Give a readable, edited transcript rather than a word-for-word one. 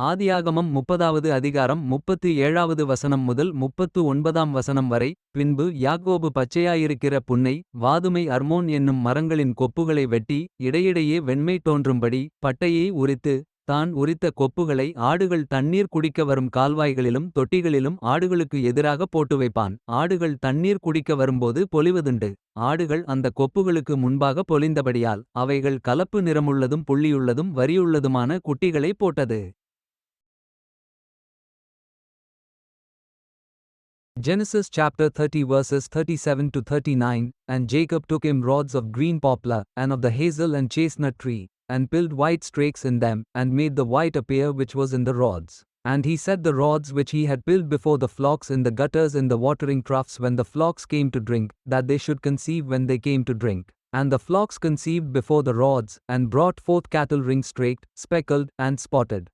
ஆதியாகமம் 30வது அதிகாரம் 37வது வசனம் முதல் 39ஆம் வசனம் வரை. பின்பு யாக்கோபு பச்சையாயிருக்கிற புன்னை, வாதுமை அர்மோன் என்னும் மரங்களின் கொப்புகளை வெட்டி, இடையிடையே வெண்மை தோன்றும்படி பட்டையை உரித்து, தான் உரித்த கொப்புகளை ஆடுகள் தண்ணீர் குடிக்க வரும் கால்வாய்களிலும் தொட்டிகளிலும் ஆடுகளுக்கு எதிராக போட்டு வைப்பான். ஆடுகள் தண்ணீர் குடிக்க வரும்போது பொலிவதுண்டு. ஆடுகள் அந்த கொப்புகளுக்கு முன்பாக பொலிந்தபடியால் அவைகள் கலப்பு நிறமுள்ளதும் புள்ளியுள்ளதும் வரியுள்ளதுமான குட்டிகளை போட்டது. Genesis chapter 30 verses 37 to 39. And Jacob took him rods of green poplar, and of the hazel and chestnut tree, and pilled white strakes in them, and made the white appear which was in the rods. And he set the rods which he had pilled before the flocks in the gutters in the watering troughs when the flocks came to drink, that they should conceive when they came to drink. And the flocks conceived before the rods, and brought forth cattle ring straked, speckled, and spotted.